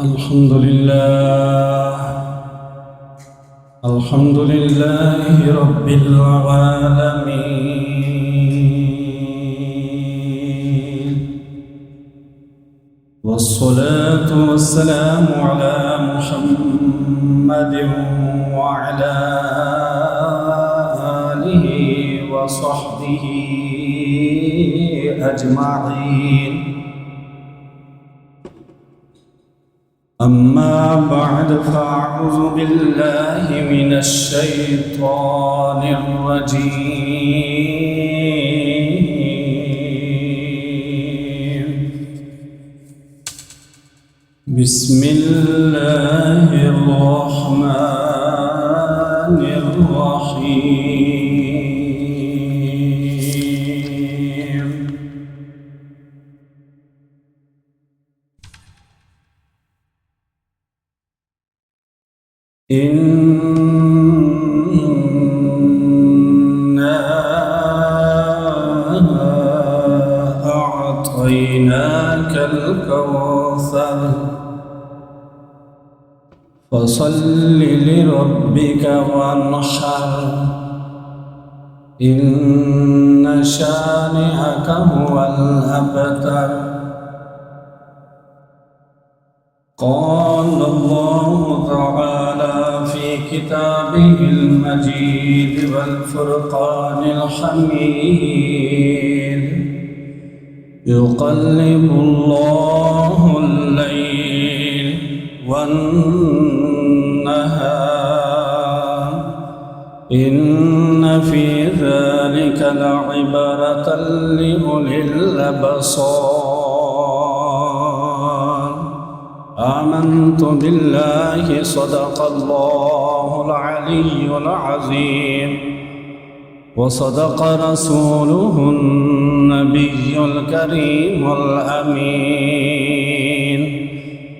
الحمد لله رب العالمين، والصلاة والسلام على محمد وعلى آله وصحبه أجمعين. أما بعد، فأعوذ بالله من الشيطان الرجيم. بسم الله الرحمن الرحيم. إنا أعطيناك الكوثر فصل لربك وانحر، إن شانئك هو الأبتر. قال الله تعالى في كتابه المجيد والفرقان الحميد: يقلب الله الليل والنهار، إن في ذلك لعبرة لأولي الأبصار. آمنت بالله، صدق الله العلي العظيم، وصدق رسوله النبي الكريم الأمين،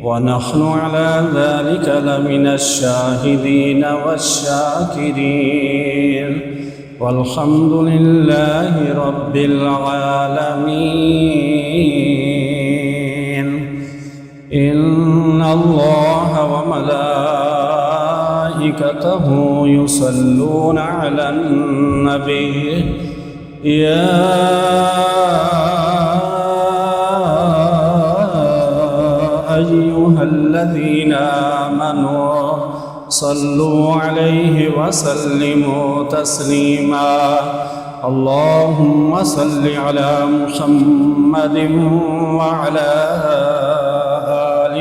ونحن على ذلك لمن الشاهدين والشاكرين، والحمد لله رب العالمين. إن الله وملائكته يصلون على النبي، يا أيها الذين آمنوا صلوا عليه وسلموا تسليما. اللهم صل على محمد وعلى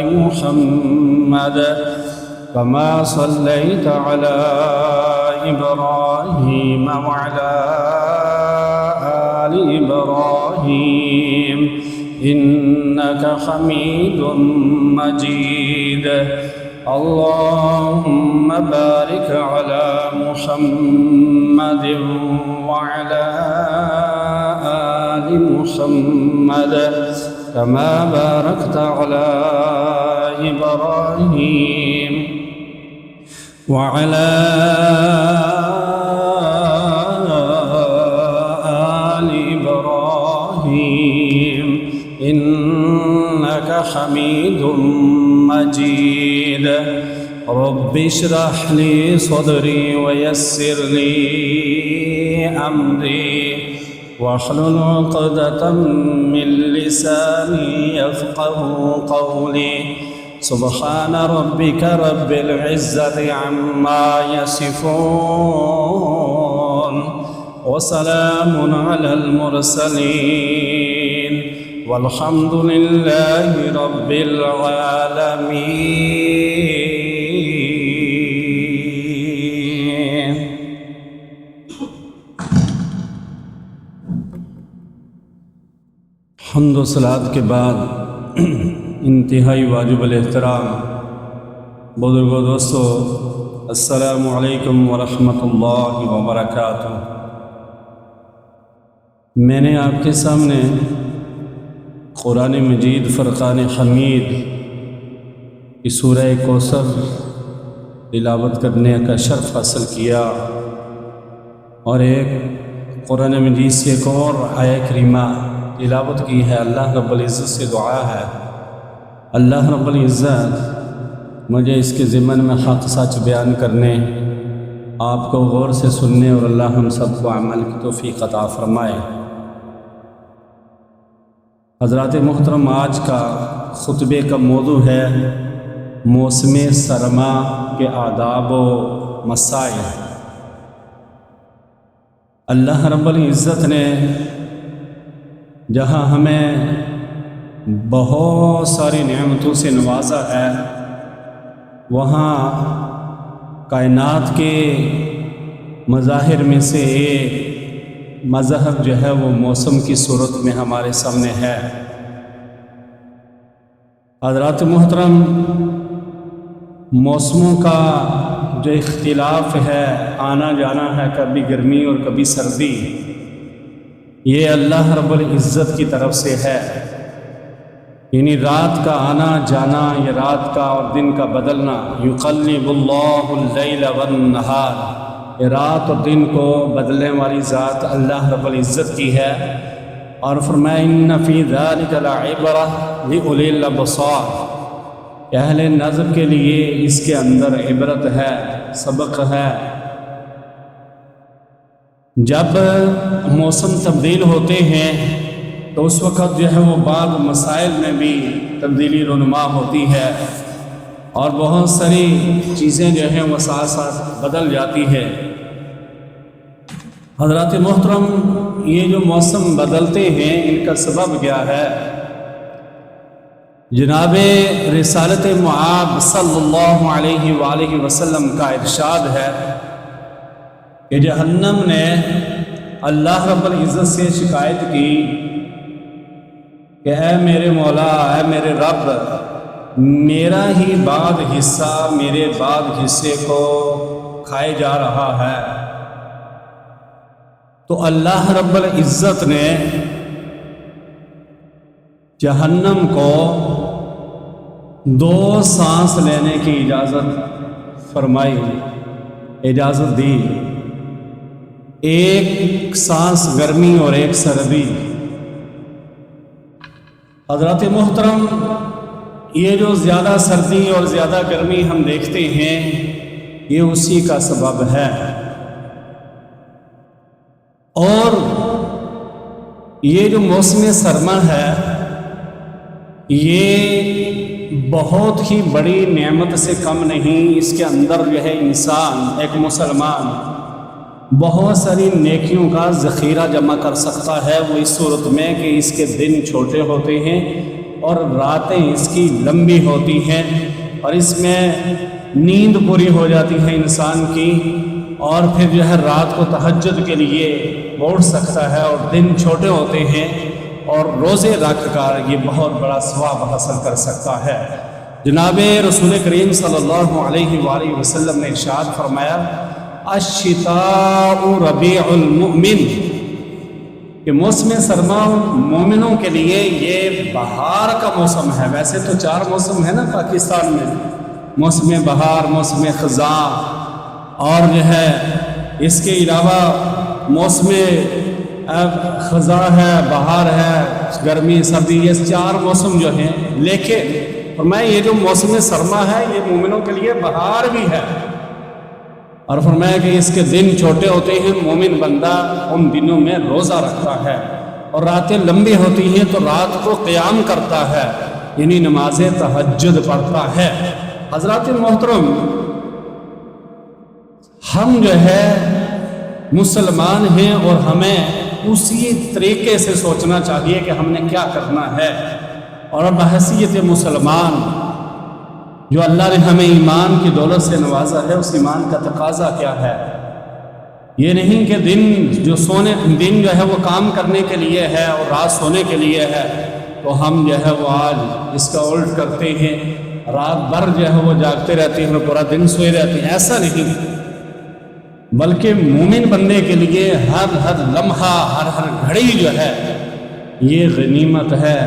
محمد، كما صليت على إبراهيم وعلى آل إبراهيم إنك حميد مجيد. اللهم بارك على محمد وعلى آل محمد، كما باركت على إبراهيم وعلى آل إبراهيم إنك حميد مجيد. رب اشرح لي صدري ويسر لي أمري، واحلل عقدة من لساني يفقه قولي. سبحان ربك رب العزة عما يصفون، وسلام على المرسلين، والحمد لله رب العالمين. حمد و صلات کے بعد انتہائی واجب الاحترام بزرگوں دوستو، السلام علیکم ورحمۃ اللہ وبرکاتہ۔ میں نے آپ کے سامنے قرآن مجید فرقان حمید کی سورہ کوثر تلاوت کرنے کا شرف حاصل کیا، اور ایک قرآن مجید سے ایک اور آیہ کریمہ تلاوت کی ہے۔ اللہ رب العزت سے دعا ہے اللہ رب العزت مجھے اس کے ضمن میں حق سچ بیان کرنے، آپ کو غور سے سننے اور اللہ ہم سب کو عمل کی توفیق عطا فرمائے۔ حضرات محترم، آج کا خطبے کا موضوع ہے موسم سرما کے آداب و مسائل۔ اللہ رب العزت نے جہاں ہمیں بہت ساری نعمتوں سے نوازا ہے، وہاں کائنات کے مظاہر میں سے ایک مظہر جو ہے وہ موسم کی صورت میں ہمارے سامنے ہے۔ حضرات محترم، موسموں کا جو اختلاف ہے، آنا جانا ہے، کبھی گرمی اور کبھی سردی، یہ اللہ رب العزت کی طرف سے ہے۔ یعنی رات کا آنا جانا، یہ رات کا اور دن کا بدلنا، یقلب اللہ اللیل والنہار، یہ رات اور دن کو بدلنے والی ذات اللہ رب العزت کی ہے۔ اور فرمایا ان فی ذلک لعبرۃ لأولی الابصار، اہل نظر کے لیے اس کے اندر عبرت ہے، سبق ہے۔ جب موسم تبدیل ہوتے ہیں تو اس وقت جو ہے وہ بعض مسائل میں بھی تبدیلی رونما ہوتی ہے اور بہت ساری چیزیں جو ہیں وہ ساتھ ساتھ بدل جاتی ہے۔ حضرات محترم، یہ جو موسم بدلتے ہیں ان کا سبب کیا ہے؟ جناب رسالت مآب صلی اللہ علیہ وآلہ وسلم کا ارشاد ہے کہ جہنم نے اللہ رب العزت سے شکایت کی کہ اے میرے مولا، اے میرے رب، میرا ہی بعض حصہ میرے بعض حصے کو کھائے جا رہا ہے۔ تو اللہ رب العزت نے جہنم کو 2 سانس لینے کی اجازت فرمائی، اجازت دی، ایک سانس گرمی اور ایک سردی۔ حضرات محترم، یہ جو زیادہ سردی اور زیادہ گرمی ہم دیکھتے ہیں، یہ اسی کا سبب ہے۔ اور یہ جو موسم سرما ہے، یہ بہت ہی بڑی نعمت سے کم نہیں۔ اس کے اندر جو ہے انسان، ایک مسلمان، بہت ساری نیکیوں کا ذخیرہ جمع کر سکتا ہے، وہ اس صورت میں کہ اس کے دن چھوٹے ہوتے ہیں اور راتیں اس کی لمبی ہوتی ہیں، اور اس میں نیند پوری ہو جاتی ہے انسان کی، اور پھر جو ہے رات کو تہجد کے لیے اٹھ سکتا ہے، اور دن چھوٹے ہوتے ہیں اور روزے رکھ کر یہ بہت بڑا ثواب حاصل کر سکتا ہے۔ جناب رسول کریم صلی اللہ علیہ وآلہ وسلم نے ارشاد فرمایا الشتاء ربیع المؤمن، کہ موسم سرما مومنوں کے لیے یہ بہار کا موسم ہے۔ ویسے تو 4 موسم ہے نا پاکستان میں، موسم بہار، موسم خزاں، اور جو ہے اس کے علاوہ موسم خزاں ہے، بہار ہے، گرمی سردی، یہ 4 موسم جو ہیں۔ لیکن فرمایا یہ جو موسم سرما ہے یہ مومنوں کے لیے بہار بھی ہے، اور فرمایا کہ اس کے دن چھوٹے ہوتے ہیں، مومن بندہ ان دنوں میں روزہ رکھتا ہے، اور راتیں لمبی ہوتی ہیں تو رات کو قیام کرتا ہے، یعنی نماز تہجد پڑھتا ہے۔ حضرات محترم، ہم جو ہے مسلمان ہیں اور ہمیں اسی طریقے سے سوچنا چاہیے کہ ہم نے کیا کرنا ہے، اور بحیثیت مسلمان جو اللہ نے ہمیں ایمان کی دولت سے نوازا ہے، اس ایمان کا تقاضا کیا ہے؟ یہ نہیں کہ دن جو ہے وہ کام کرنے کے لیے ہے اور رات سونے کے لیے ہے، تو ہم جو ہے وہ آج اس کا الٹ کرتے ہیں، رات بھر جو ہے وہ جاگتے رہتے ہیں اور پورا دن سوئے رہتے ہیں۔ ایسا نہیں، بلکہ مومن بندے کے لیے ہر لمحہ، ہر گھڑی جو ہے یہ غنیمت ہے،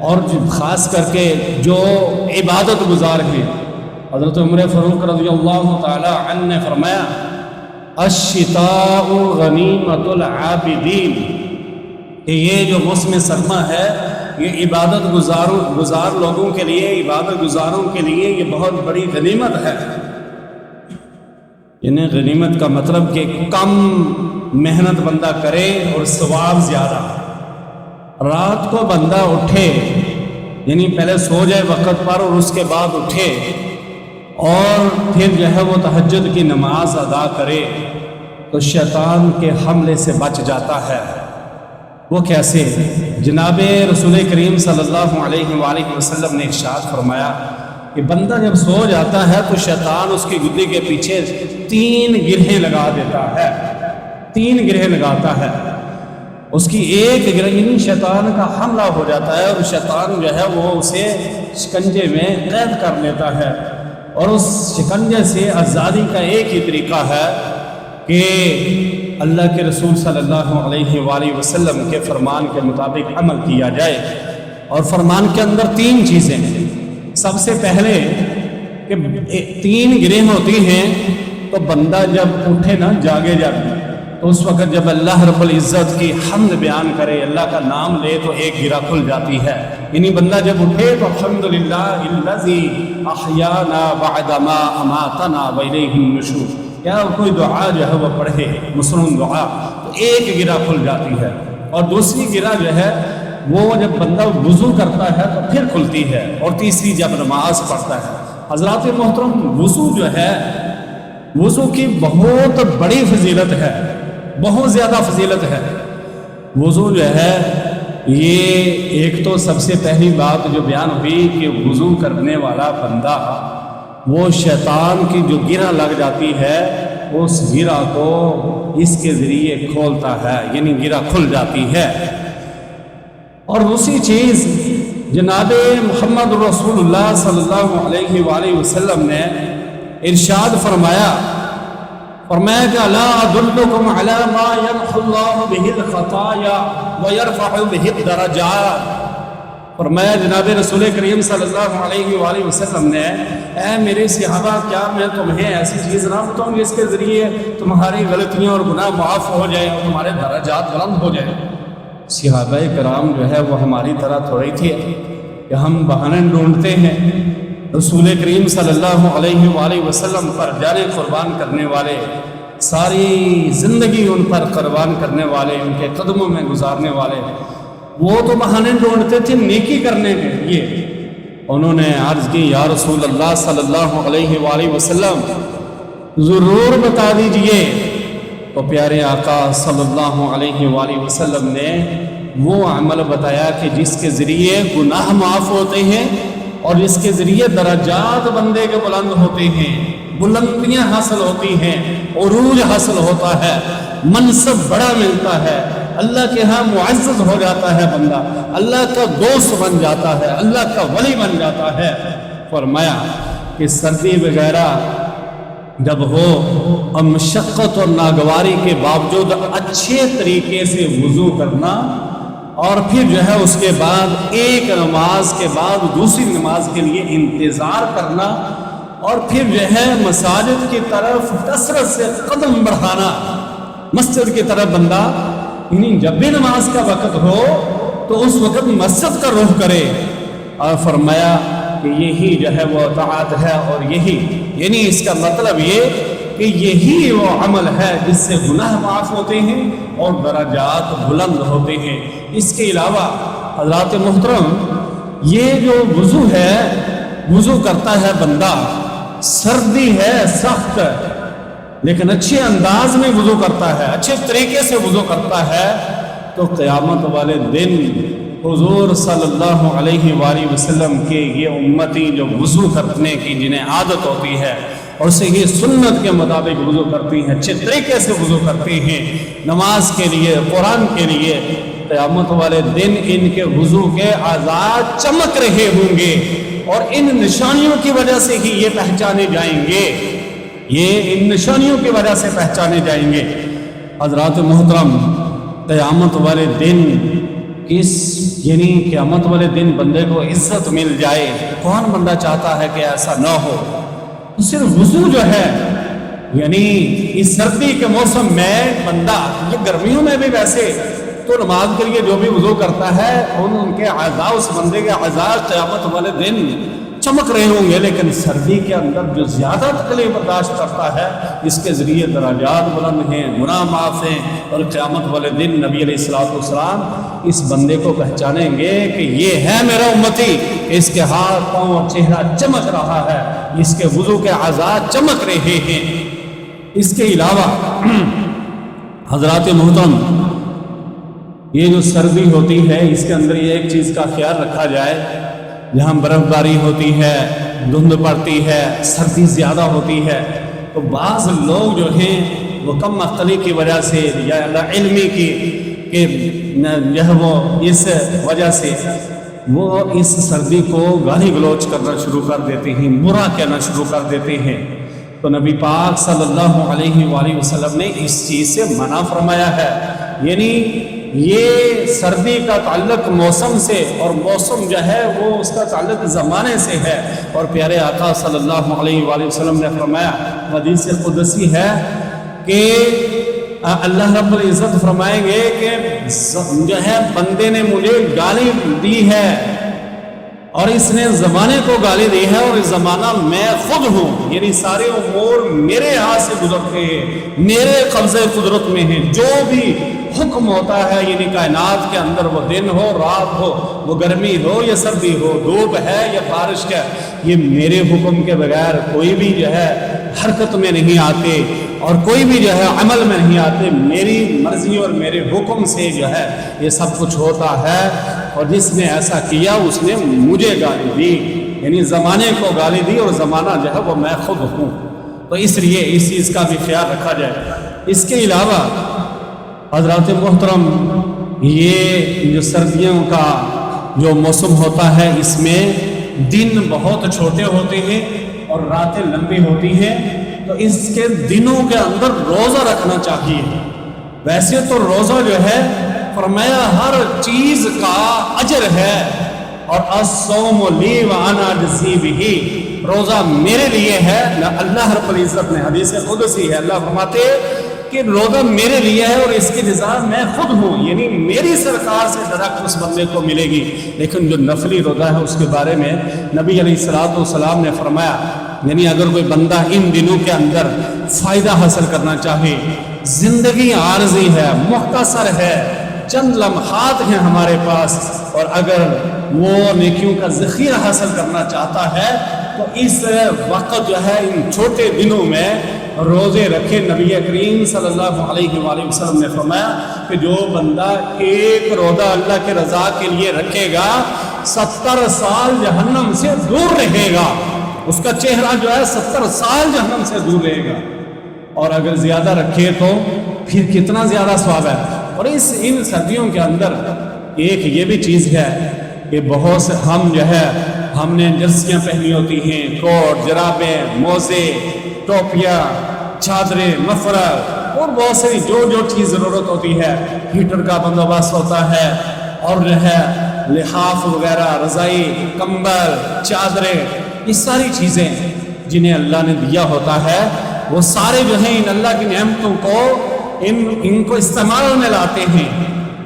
اور خاص کر کے جو عبادت گزار ہیں۔ حضرت عمر فاروق رضی اللہ تعالی عنہ نے فرمایا الشتاء غنیمت العابدین، کہ یہ جو موسم سرما ہے یہ عبادت گزار لوگوں کے لیے، عبادت گزاروں کے لیے یہ بہت بڑی غنیمت ہے۔ یعنی غنیمت کا مطلب کہ کم محنت بندہ کرے اور ثواب زیادہ۔ رات کو بندہ اٹھے، یعنی پہلے سو جائے وقت پر اور اس کے بعد اٹھے اور پھر جو ہے وہ تہجد کی نماز ادا کرے تو شیطان کے حملے سے بچ جاتا ہے۔ وہ کیسے؟ جناب رسول کریم صلی اللہ علیہ وآلہ وسلم نے ارشاد فرمایا کہ بندہ جب سو جاتا ہے تو شیطان اس کی گدی کے پیچھے 3 گرہیں لگا دیتا ہے، 3 گرہیں لگاتا ہے۔ اس کی ایک گرہ یعنی شیطان کا حملہ ہو جاتا ہے اور شیطان جو ہے وہ اسے شکنجے میں قید کر لیتا ہے، اور اس شکنجے سے آزادی کا ایک ہی طریقہ ہے کہ اللہ کے رسول صلی اللہ علیہ وآلہ وسلم کے فرمان کے مطابق عمل کیا جائے۔ اور فرمان کے اندر 3 چیزیں ہیں۔ سب سے پہلے کہ 3 گرہیں ہوتی ہیں، تو بندہ جب اٹھے نا، جاگے تو اس وقت جب اللہ رب العزت کی حمد بیان کرے، اللہ کا نام لے تو ایک گرہ کھل جاتی ہے۔ یعنی بندہ جب اٹھے تو الحمدللہ الذی احیانا بعد ما اماتنا والیہ النشور، یا کوئی دعا جو ہے وہ پڑھے، مسنون دعا، تو ایک گرہ کھل جاتی ہے۔ اور دوسری گرہ جو ہے وہ جب بندہ وضو کرتا ہے تو پھر کھلتی ہے، اور تیسری جب نماز پڑھتا ہے۔ حضرات محترم، وضو جو ہے، وضو کی بہت بڑی فضیلت ہے، بہت زیادہ فضیلت ہے۔ وضو جو ہے یہ ایک تو سب سے پہلی بات جو بیان ہوئی کہ وضو کرنے والا بندہ وہ شیطان کی جو گرہ لگ جاتی ہے اس گرہ کو اس کے ذریعے کھولتا ہے، یعنی گرہ کھل جاتی ہے۔ اور دوسری چیز، جناب محمد رسول اللہ صلی اللہ علیہ وآلہ وسلم نے ارشاد فرمایا کہ الا ادلکم علی ما یمحو اللہ بہ الخطایا ویرفع بہ الدرجات۔ فرمایا جناب رسول کریم صلی اللہ علیہ وآلہ وسلم نے، اے میرے صحابہ، کیا میں تمہیں ایسی چیز نہ بتاؤں جس کے ذریعے تمہاری غلطیاں اور گناہ معاف ہو جائیں اور تمہارے درجات بلند ہو جائیں؟ صحابہ کرام جو ہے وہ ہماری طرح تھوڑی تھی کہ ہم بہانے ڈھونڈتے ہیں۔ رسول کریم صلی اللہ علیہ وآلہ وسلم پر جانیں قربان کرنے والے، ساری زندگی ان پر قربان کرنے والے، ان کے قدموں میں گزارنے والے، وہ تو بہانے ڈھونڈتے تھے نیکی کرنے کے لیے۔ انہوں نے عرض کی، یا رسول اللہ صلی اللہ علیہ وآلہ وسلم ضرور بتا دیجئے۔ تو پیارے آقا صلی اللہ علیہ وآلہ وسلم نے وہ عمل بتایا کہ جس کے ذریعے گناہ معاف ہوتے ہیں اور جس کے ذریعے درجات بندے کے بلند ہوتے ہیں، بلندیاں حاصل ہوتی ہیں، عروج حاصل ہوتا ہے، منصب بڑا ملتا ہے، اللہ کے ہاں معزز ہو جاتا ہے بندہ، اللہ کا دوست بن جاتا ہے، اللہ کا ولی بن جاتا ہے۔ فرمایا کہ سردی وغیرہ جب ہو اور مشقت اور ناگواری کے باوجود اچھے طریقے سے وضو کرنا، اور پھر جو ہے اس کے بعد ایک نماز کے بعد دوسری نماز کے لیے انتظار کرنا، اور پھر جو ہے مساجد کی طرف کثرت سے قدم بڑھانا، مسجد کی طرف بندہ، یعنی جب بھی نماز کا وقت ہو تو اس وقت مسجد کا رخ کرے۔ اور فرمایا کہ یہی جو ہے وہ اطاعت ہے، اور یہی یعنی اس کا مطلب یہ کہ یہی وہ عمل ہے جس سے گناہ معاف ہوتے ہیں اور درجات بلند ہوتے ہیں۔ اس کے علاوہ حضرات محترم، یہ جو وضو ہے، وضو کرتا ہے بندہ، سردی ہے سخت، لیکن اچھے انداز میں وضو کرتا ہے، اچھے طریقے سے وضو کرتا ہے، تو قیامت والے دن حضور صلی اللہ علیہ وآلہ وسلم کے یہ امتی جو وضو کرنے کی جنہیں عادت ہوتی ہے اور صحیح سنت کے مطابق وضو کرتی ہیں، اچھے طریقے سے وضو کرتی ہیں نماز کے لیے، قرآن کے لیے، قیامت والے دن ان کے وضو کے اعضاء چمک رہے ہوں گے، اور ان نشانیوں کی وجہ سے ہی یہ پہچانے جائیں گے، یہ ان نشانیوں کی وجہ سے پہچانے جائیں گے۔ حضرات محترم، قیامت والے دن یعنی قیامت والے دن بندے کو عزت مل جائے، کون بندہ چاہتا ہے کہ ایسا نہ ہو؟ صرف وضو جو ہے، یعنی اس سردی کے موسم میں بندہ، یہ گرمیوں میں بھی ویسے تو نماز کے لیے جو بھی وضو کرتا ہے ان کے اعضاء، اس بندے کے اعضاء قیامت والے دن چمک رہے ہوں گے، لیکن سردی کے اندر جو زیادہ تکلیف برداشت کرتا ہے اس کے ذریعے درجات بلند ہیں، گناہ معاف ہیں، اور قیامت والے دن نبی علیہ الصلوۃ والسلام اس بندے کو پہچانیں گے کہ یہ ہے میرا امتی، اس کے ہاتھ پاؤں اور چہرہ چمک رہا ہے، اس کے وضو کے اعضاء چمک رہے ہیں۔ اس کے علاوہ حضرات محترم، یہ جو سردی ہوتی ہے اس کے اندر یہ ایک چیز کا خیال رکھا جائے، جہاں برف باری ہوتی ہے، دھند پڑتی ہے، سردی زیادہ ہوتی ہے، تو بعض لوگ جو ہیں وہ کم عقلی کی وجہ سے یا علمی کی کہ وہ اس وجہ سے وہ اس سردی کو گالی گلوچ کرنا شروع کر دیتے ہیں، برا کہنا شروع کر دیتے ہیں۔ تو نبی پاک صلی اللہ علیہ وآلہ وسلم نے اس چیز سے منع فرمایا ہے، یعنی یہ سردی کا تعلق موسم سے، اور موسم جو ہے وہ اس کا تعلق زمانے سے ہے، اور پیارے آقا صلی اللہ علیہ وآلہ وسلم نے فرمایا، حدیث قدسی ہے کہ اللہ رب العزت فرمائیں گے کہ جو ہے بندے نے مجھے گالی دی ہے اور اس نے زمانے کو گالی دی ہے، اور زمانہ میں خود ہوں، یعنی سارے امور میرے ہاتھ سے گزرتے ہیں، میرے قبضے قدرت میں ہیں، جو بھی حکم ہوتا ہے یعنی کائنات کے اندر، وہ دن ہو رات ہو، وہ گرمی ہو یا سردی ہو، دھوپ ہے یا بارش ہے، یہ میرے حکم کے بغیر کوئی بھی جو ہے حرکت میں نہیں آتے اور کوئی بھی جو ہے عمل میں نہیں آتے، میری مرضی اور میرے حکم سے جو ہے یہ سب کچھ ہوتا ہے، اور جس نے ایسا کیا اس نے مجھے گالی دی، یعنی زمانے کو گالی دی، اور زمانہ جو ہے وہ میں خود ہوں۔ تو اس لیے اس چیز کا بھی خیال رکھا جائے۔ اس کے علاوہ حضرات محترم، یہ جو سردیوں کا جو موسم ہوتا ہے اس میں دن بہت چھوٹے ہوتے ہیں اور راتیں لمبی ہوتی ہیں، تو اس کے دنوں کے اندر روزہ رکھنا چاہیے۔ ویسے تو روزہ جو ہے فرمایا ہر چیز کا اجر ہے، اور الصوم لی وانا اجزی بہ، روزہ میرے لیے ہے، اللہ رب العزت نے حدیث قدسی ہے، اللہ فرماتے کہ روزہ میرے لیے ہے اور اس کی جزا میں خود ہوں، یعنی میری سرکار سے ڈائریکٹ اس بندے کو ملے گی۔ لیکن جو نفلی روزہ ہے اس کے بارے میں نبی علیہ الصلوۃ والسلام نے فرمایا، یعنی اگر کوئی بندہ ان دنوں کے اندر فائدہ حاصل کرنا چاہے، زندگی عارضی ہے، مختصر ہے، چند لمحات ہیں ہمارے پاس، اور اگر وہ نیکیوں کا ذخیرہ حاصل کرنا چاہتا ہے تو اس وقت جو ہے ان چھوٹے دنوں میں روزے رکھے۔ نبی کریم صلی اللہ علیہ وآلہ وسلم نے فرمایا کہ جو بندہ ایک روزہ اللہ کے رضا کے لیے رکھے گا 70 سال جہنم سے دور رہے گا، اس کا چہرہ جو ہے 70 سال جہنم سے دور رہے گا، اور اگر زیادہ رکھے تو پھر کتنا زیادہ ثواب ہے۔ اور ان سردیوں کے اندر ایک یہ بھی چیز ہے کہ بہت سے ہم نے جرسیاں پہنی ہوتی ہیں، کوٹ، جرابیں، موزے، ٹوپیاں، چادریں، مفرر، اور بہت ساری جو چیز ضرورت ہوتی ہے، ہیٹر کا بندوبست ہوتا ہے، اور جو ہے لحاف وغیرہ، رضائی، کمبل، چادریں، یہ ساری چیزیں جنہیں اللہ نے دیا ہوتا ہے، وہ سارے جو ہیں ان اللہ کی نعمتوں کو ان کو استعمال میں لاتے ہیں۔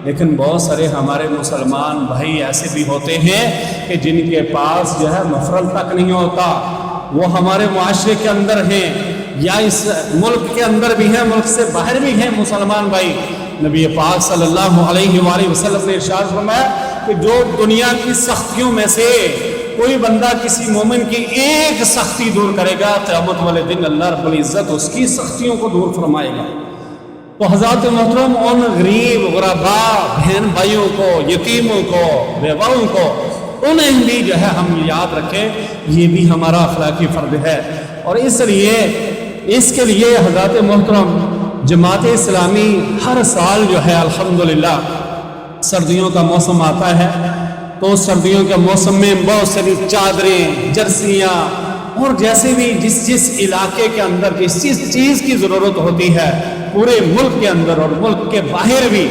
لیکن بہت سارے ہمارے مسلمان بھائی ایسے بھی ہوتے ہیں کہ جن کے پاس جو ہے مفرل تک نہیں ہوتا، وہ ہمارے معاشرے کے اندر ہیں یا اس ملک کے اندر بھی ہیں، ملک سے باہر بھی ہیں مسلمان بھائی۔ نبی پاک صلی اللہ علیہ وآلہ وسلم نے ارشاد فرمایا کہ جو دنیا کی سختیوں میں سے کوئی بندہ کسی مومن کی ایک سختی دور کرے گا، قیامت والے دن اللہ رب العزت اس کی سختیوں کو دور فرمائے گا۔ تو حضرات محترم، ان غریب غرباء بہن بھائیوں کو، یتیموں کو، بیواؤں کو، انہیں بھی جو ہے ہم یاد رکھیں، یہ بھی ہمارا اخلاقی فرض ہے۔ اور اس کے لیے حضرات محترم، جماعت اسلامی ہر سال جو ہے الحمدللہ سردیوں کا موسم آتا ہے، تو سردیوں کے موسم میں بہت ساری چادریں، جرسیاں، اور جیسے بھی جس علاقے کے اندر جس چیز کی ضرورت ہوتی ہے پورے ملک کے اندر اور ملک کے باہر بھی،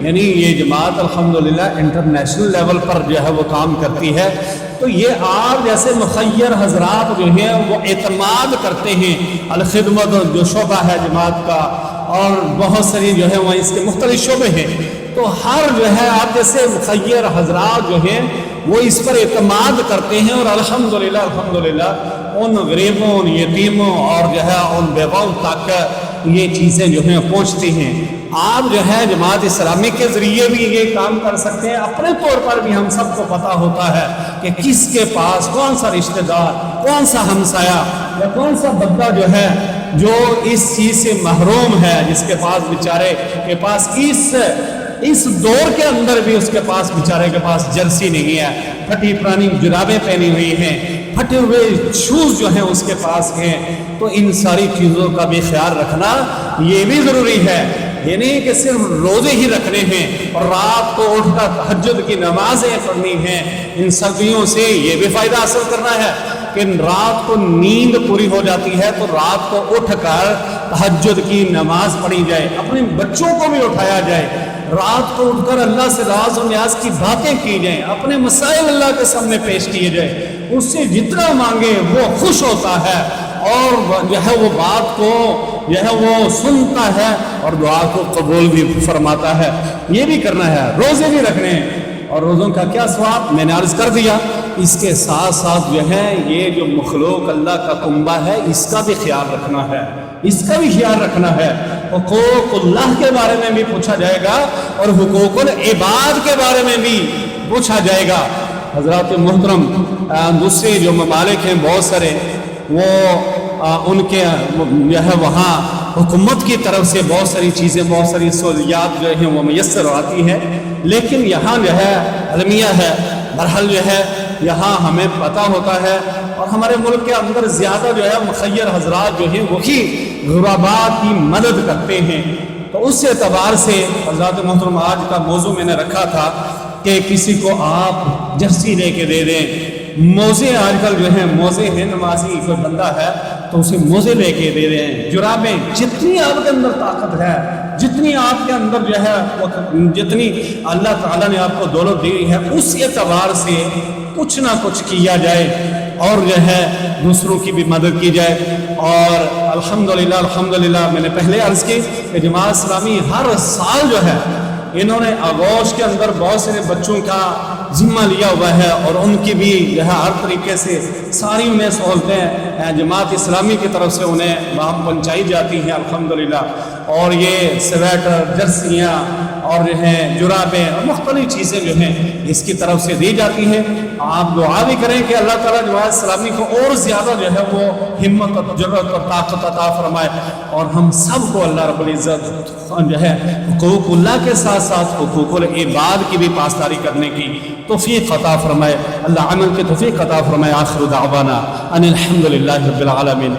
یعنی یہ جماعت الحمدللہ انٹرنیشنل لیول پر جو ہے وہ کام کرتی ہے۔ تو یہ آپ جیسے مخیر حضرات جو ہیں وہ اعتماد کرتے ہیں، الخدمت جو شعبہ ہے جماعت کا، اور بہت ساری جو ہے وہ اس کے مختلف شعبے ہیں، تو ہر جو ہے آپ جیسے مخیر حضرات جو ہیں وہ اس پر اعتماد کرتے ہیں، اور الحمدللہ ان غریبوں، ان یتیموں اور جو ہے ان بیواؤں تک یہ چیزیں جو ہیں پہنچتی ہیں۔ آپ جو ہے جماعت اسلامی کے ذریعے بھی یہ کام کر سکتے ہیں۔ اپنے طور پر بھی ہم سب کو پتہ ہوتا ہے کہ کس کے پاس کون سا رشتہ دار، کون سا ہمسایہ یا کون سا بندہ جو ہے جو اس چیز سے محروم ہے، جس کے پاس بیچارے کے پاس اس دور کے اندر بھی اس کے پاس بیچارے کے پاس جرسی نہیں ہے، پھٹی پرانی جرابیں پہنی ہوئی ہیں، پھٹے ہوئے شوز جو ہیں اس کے پاس ہیں۔ تو ان ساری چیزوں کا بھی خیال رکھنا یہ بھی ضروری ہے۔ یہ نہیں کہ صرف روزے ہی رکھنے ہیں اور رات کو اٹھ کر تہجد کی نمازیں پڑھنی ہیں۔ ان سردیوں سے یہ بھی فائدہ حاصل کرنا ہے کہ رات کو نیند پوری ہو جاتی ہے تو رات کو اٹھ کر تہجد کی نماز پڑھی جائے، اپنے بچوں کو بھی اٹھایا جائے، رات کو اٹھ کر اللہ سے راز و نیاز کی باتیں کی جائیں، اپنے مسائل اللہ کے سامنے پیش کیے جائے۔ اس سے جتنا مانگے وہ خوش ہوتا ہے اور جو ہے وہ بات کو جو ہے وہ سنتا ہے اور دعا کو قبول بھی فرماتا ہے۔ یہ بھی کرنا ہے، روزے بھی رکھنے ہیں، اور روزوں کا کیا ثواب میں نے عرض کر دیا۔ اس کے ساتھ ساتھ جو ہے یہ جو مخلوق اللہ کا کنبہ ہے اس کا بھی خیال رکھنا ہے، اس کا بھی خیال رکھنا ہے۔ حقوق اللہ کے بارے میں بھی پوچھا جائے گا اور حقوق العباد کے بارے میں بھی پوچھا جائے گا۔ حضرات محترم، دوسرے جو ممالک ہیں بہت سارے، وہ ان کے جو ہے وہاں حکومت کی طرف سے بہت ساری چیزیں، بہت ساری سہولیات جو ہیں وہ میسر آتی ہے، لیکن یہاں جو ہے المیہ ہے، برحال جو ہے یہاں ہمیں پتہ ہوتا ہے، اور ہمارے ملک کے اندر زیادہ جو ہے مخیر حضرات جو ہیں وہی غرباء کی مدد کرتے ہیں۔ تو اس اعتبار سے حضرات محترم آج کا موضوع میں نے رکھا تھا کہ کسی کو آپ جرسی لے کے دے دیں، موزے آج کل جو ہیں موزے ہیں، نمازی کوئی بندہ ہے تو اسے موزے لے کے دے دیں، جرابیں، جتنی آپ کے اندر طاقت ہے، جتنی آپ کے اندر جو ہے جتنی اللہ تعالیٰ نے آپ کو دولت دی ہے، اس اعتبار سے کچھ نہ کچھ کیا جائے اور جو ہے دوسروں کی بھی مدد کی جائے۔ اور الحمدللہ میں نے پہلے عرض کی کہ جماعت اسلامی ہر سال جو ہے انہوں نے آغوش کے اندر بہت سارے بچوں کا ذمہ لیا ہوا ہے، اور ان کی بھی جو ہے ہر طریقے سے ساری انہیں سہولتیں جماعت اسلامی کی طرف سے انہیں وہاں پہنچائی جاتی ہیں الحمدللہ۔ اور یہ سویٹر، جرسیاں اور جو ہیں جرابیں اور مختلف چیزیں جو ہیں اس کی طرف سے دی جاتی ہیں۔ آپ دعا بھی کریں کہ اللہ تعالیٰ جماعت اسلامی کو اور زیادہ جو ہے وہ ہمت اور جرأت اور طاقت عطا فرمائے، اور ہم سب کو اللہ رب العزت جو ہے حقوق اللہ کے ساتھ ساتھ حقوق العباد کی بھی پاسداری کرنے کی توفیق عطا فرمائے، اللہ عمل کی توفیق عطا فرمائے۔ آخر دعوانا ان الحمدللہ رب العالمین۔